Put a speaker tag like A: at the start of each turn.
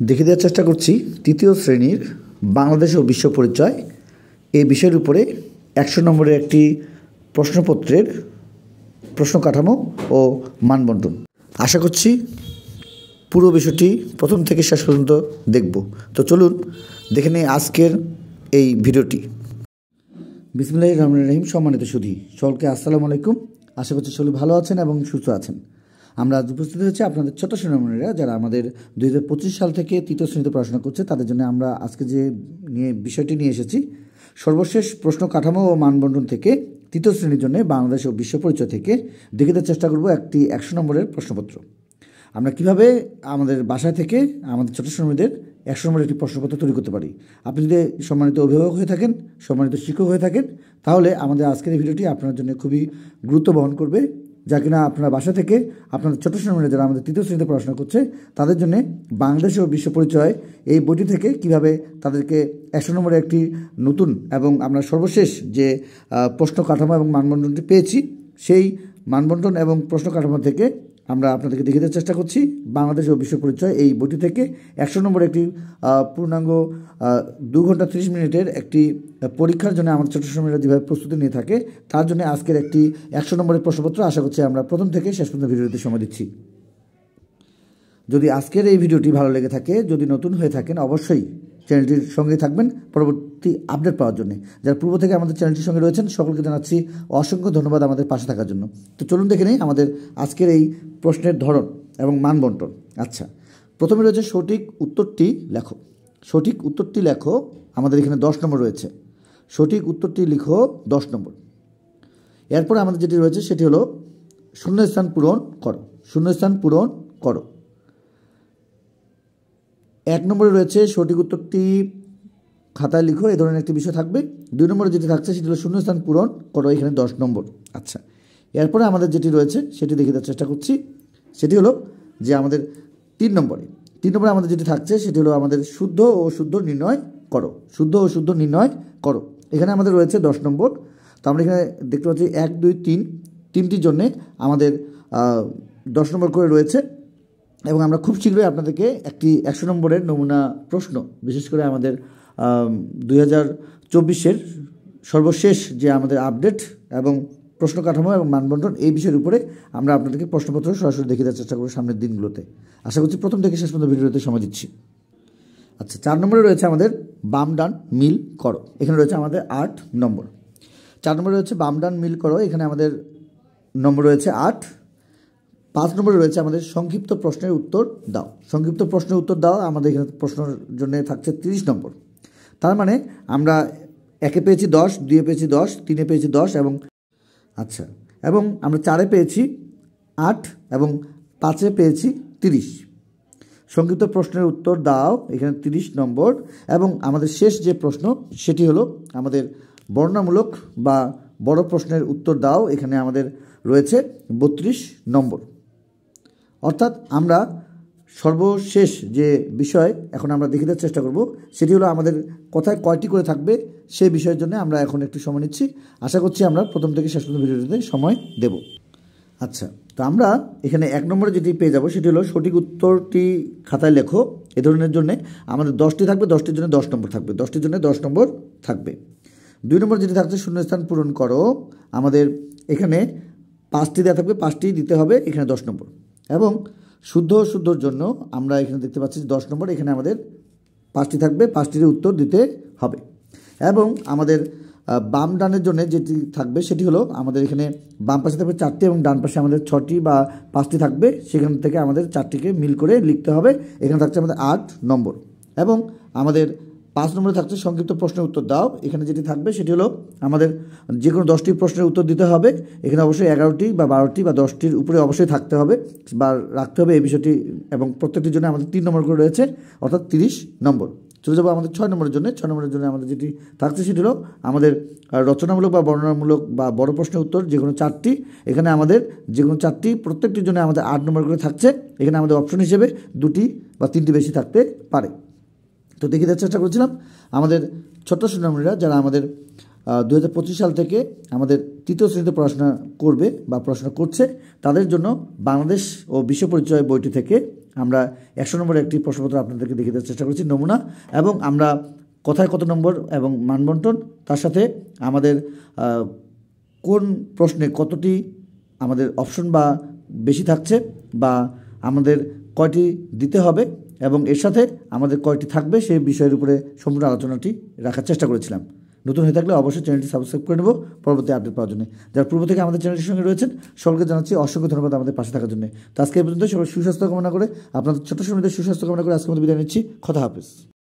A: দেখে দেওয়ার চেষ্টা করছি তৃতীয় শ্রেণীর বাংলাদেশ ও বিশ্ব পরিচয় এই বিষয়ের উপরে 100 নম্বরের একটি প্রশ্নপত্রের প্রশ্ন কাঠামো ও মানবন্টন। আশা করছি পুরো বিষয়টি প্রথম থেকে শেষ পর্যন্ত দেখব। তো চলুন দেখে নিই আজকের এই ভিডিওটি। বিসমিল্লাহির রহমানির রহিম। সম্মানিত সুধী সকলকে আসসালামু আলাইকুম। আশা করছি সকলে ভালো আছেন এবং সুস্থ আছেন। আমরা আজ উপস্থিত হয়েছি আপনাদের ছোট সোনামণিরা যারা আমাদের 2025 সাল থেকে তৃতীয় শ্রেণীতে পড়াশোনা করছে তাদের জন্য আমরা আজকে যে বিষয়টি নিয়ে এসেছি সর্বশেষ প্রশ্ন কাঠামো ও মানবন্টন থেকে তৃতীয় শ্রেণীর জন্য বাংলাদেশ ও বিশ্ব পরিচয় থেকে দেখে দেওয়ার চেষ্টা করব একটি 100 নম্বরের প্রশ্নপত্র। আমরা কিভাবে আমাদের বাসায় থেকে আমাদের ছোট শ্রেণীদের 100 নম্বরের একটি প্রশ্নপত্র তৈরি করতে পারি। আপনি যদি সম্মানিত অভিভাবক হয়ে থাকেন, সম্মানিত শিক্ষক হয়ে থাকেন, তাহলে আমাদের আজকের এই ভিডিওটি আপনার জন্য খুবই গুরুত্ব বহন করবে, যা কিনা আপনার বাসা থেকে আপনাদের ছোট শ্রেণীরা যারা আমাদের তৃতীয় শ্রেণীতে পড়াশোনা করছে তাদের জন্য বাংলাদেশ ও বিশ্ব পরিচয় এই বইটি থেকে কিভাবে তাদেরকে 100 নম্বরের একটি নতুন এবং আমরা সর্বশেষ যে প্রশ্ন কাঠামো এবং মানবন্টনটি পেয়েছি সেই মানবন্টন এবং প্রশ্ন কাঠামো থেকে আমরা আপনাদেরকে দেখিয়ে দেওয়ার চেষ্টা করছি বাংলাদেশ ও বিশ্ব পরিচয় এই বইটি থেকে 100 নম্বরের একটি পূর্ণাঙ্গ 2 ঘন্টা 30 মিনিটের একটি পরীক্ষার জন্য আমাদের ছোট শ্রেণীরা যেভাবে প্রস্তুতি নিয়ে থাকে তার জন্য আজকের একটি 100 নম্বরের প্রশ্নপত্র আশা করছি আমরা প্রথম থেকে শেষ পর্যন্ত ভিডিওতে সময় দিচ্ছি। যদি আজকের এই ভিডিওটি ভালো লেগে থাকে, যদি নতুন হয়ে থাকেন, অবশ্যই চ্যানেলটির সঙ্গে থাকবেন পরবর্তী আপডেট পাওয়ার জন্য। যারা পূর্ব থেকে আমাদের চ্যানেলটির সঙ্গে রয়েছেন সকলকে জানাচ্ছি অসংখ্য ধন্যবাদ আমাদের পাশে থাকার জন্য। তো চলুন দেখে নেই আমাদের আজকের এই প্রশ্নের ধরন এবং মানবন্টন। আচ্ছা, প্রথমে রয়েছে সঠিক উত্তরটি লেখো। সঠিক উত্তরটি লেখো, আমাদের এখানে 10 নম্বর রয়েছে। সঠিক উত্তরটি লিখো 10 নম্বর। এরপরে আমাদের যেটি রয়েছে সেটি হলো শূন্যস্থান পূরণ করো। শূন্যস্থান পূরণ করো। 1 নম্বরে রয়েছে সঠিক উত্তরটি খাতায় লিখো, এই ধরনের একটি বিষয় থাকবে। 2 নম্বরে যেটি থাকছে সেটি হলো শূন্যস্থান পূরণ করো, এখানে 10 নম্বর। আচ্ছা, এরপরে আমাদের যেটি রয়েছে সেটি দেখে দেওয়ার চেষ্টা করছি। সেটি হলো যে আমাদের 3 নম্বরে আমাদের যেটি থাকছে সেটি হলো আমাদের শুদ্ধ ও শুদ্ধ নির্ণয় করো। শুদ্ধ ও শুদ্ধ নির্ণয় করো, এখানে আমাদের রয়েছে 10 নম্বর। তো আমরা এখানে দেখতে পাচ্ছি 1, 2, 3 তিনটির জন্যে আমাদের 10 নম্বর করে রয়েছে এবং আমরা খুব শীঘ্রই আপনাদেরকে একটি 100 নম্বরের নমুনা প্রশ্ন, বিশেষ করে আমাদের 2024-এর সর্বশেষ যে আমাদের আপডেট এবং প্রশ্ন কাঠামো এবং মানবন্টন এই বিষয়ের উপরে আমরা আপনাদেরকে প্রশ্নপত্র সরাসরি দেখিয়ে দেওয়ার চেষ্টা করব সামনের দিনগুলোতে। আশা করছি প্রথম থেকে শেষ পর্যন্ত ভিডিওতে সময় দিচ্ছি। আচ্ছা, 4 নম্বরে রয়েছে আমাদের বাম ডান মিল করো, এখানে রয়েছে আমাদের 8 নম্বর। 4 নম্বরে রয়েছে বাম ডান মিল করো, এখানে আমাদের নম্বর রয়েছে 8। 5 নম্বরে রয়েছে আমাদের সংক্ষিপ্ত প্রশ্নের উত্তর দাও। সংক্ষিপ্ত প্রশ্নের উত্তর দাও, আমাদের এখানে প্রশ্নের জন্য থাকছে 30 নম্বর। তার মানে আমরা 1-এ পেয়েছি 10, 2-এ পেয়েছি 10, 3-এ পেয়েছি 10 এবং আচ্ছা এবং আমরা 4-এ পেয়েছি 8 এবং 5-এ পেয়েছি 30। সংক্ষিপ্ত প্রশ্নের উত্তর দাও, এখানে 30 নম্বর। এবং আমাদের শেষ যে প্রশ্ন সেটি হলো আমাদের বর্ণনামূলক বা বড় প্রশ্নের উত্তর দাও, এখানে আমাদের রয়েছে 32 নম্বর। অর্থাৎ আমরা সর্বশেষ যে বিষয় এখন আমরা দেখে দেওয়ার চেষ্টা করব সেটি হলো আমাদের কথায় কয়টি করে থাকবে সেই বিষয়ের জন্য আমরা এখন একটু সময় নিচ্ছি। আশা করছি আমরা প্রথম থেকে শেষ পর্যন্ত ভিডিওতে সময় দেব। আচ্ছা, তো আমরা এখানে 1 নম্বরে যেটি পেয়ে যাব সেটি হলো সঠিক উত্তরটি খাতায় লেখো, এ ধরনের জন্য আমাদের 10টি থাকবে, 10টির জন্য 10 নম্বর থাকবে, 10টির জন্য 10 নম্বর থাকবে। 2 নম্বর যেটি থাকছে শূন্যস্থান পূরণ করো, আমাদের এখানে 5টি দেওয়া থাকবে, 5টি দিতে হবে, এখানে 10 নম্বর। এবং শুদ্ধ শুদ্ধর জন্য আমরা এখানে দেখতে পাচ্ছি 10 নম্বর, এখানে আমাদের 5টি থাকবে, 5টির উত্তর দিতে হবে। এবং আমাদের বাম ডানের জন্য যেটি থাকবে সেটি হলো আমাদের এখানে বাম পাশে থাকবে 4টি এবং ডান পাশে আমাদের 6টি বা 5টি থাকবে, সেখান থেকে আমাদের 4টিকে মিল করে লিখতে হবে। এখানে থাকছে আমাদের 8 নম্বর। এবং আমাদের 5 নম্বরে থাকছে সংক্ষিপ্ত প্রশ্নের উত্তর দাও, এখানে যেটি থাকবে সেটি হলো আমাদের যে কোনো 10টি প্রশ্নের উত্তর দিতে হবে, এখানে অবশ্যই 11টি বা 12টি বা 10টির উপরে অবশ্যই থাকতে হবে বা রাখতে হবে এই বিষয়টি। এবং প্রত্যেকটির জন্য আমাদের 3 নম্বর করে রয়েছে, অর্থাৎ 30 নম্বর। চলে যাবো আমাদের 6 নম্বরের জন্য। 6 নম্বরের জন্য আমাদের যেটি থাকছে সেটি হলো আমাদের রচনামূলক বা বর্ণনামূলক বা বড় প্রশ্নের উত্তর যে কোনো 4টি, এখানে আমাদের যে কোনো 4টি, প্রত্যেকটির জন্য আমাদের 8 নম্বর করে থাকছে। এখানে আমাদের অপশন হিসেবে 2টি বা 3টি বেশি থাকতে পারে। তো দেখিয়ে দেওয়ার চেষ্টা করছিলাম আমাদের ছোট্ট সোনামণিরা যারা আমাদের 2025 সাল থেকে আমাদের তৃতীয় শ্রেণীতে পড়াশোনা করবে বা পড়াশোনা করছে তাদের জন্য বাংলাদেশ ও বিশ্ব পরিচয় বইটি থেকে আমরা 100 নম্বরের একটি প্রশ্নপত্র আপনাদেরকে দেখিয়ে দেওয়ার চেষ্টা করেছি নমুনা, এবং আমরা কথায় কত নম্বর এবং মানবন্টন, তার সাথে আমাদের কোন প্রশ্নে কতটি আমাদের অপশন বা বেশি থাকছে বা আমাদের কয়টি দিতে হবে এবং এর সাথে আমাদের কয়টি থাকবে সেই বিষয়ের উপরে সম্পূর্ণ আলোচনাটি রাখার চেষ্টা করেছিলাম। নতুন হয়ে থাকলে অবশ্যই চ্যানেলটি সাবস্ক্রাইব করে নেব পরবর্তী আপডেট পাওয়ার জন্য। যারা পূর্ব থেকে আমাদের চ্যানেলটির সঙ্গে রয়েছেন সকলকে জানাচ্ছি অসংখ্য ধন্যবাদ আমাদের পাশে থাকার জন্য। তো আজকে এই পর্যন্ত সবাই সুস্বাস্থ্য কামনা করে, আপনাদের ছোট্ট সময় সুস্বাস্থ্য কামনা করে আজকের মধ্যে বিদায় নিচ্ছি। খোদা হাফেজ।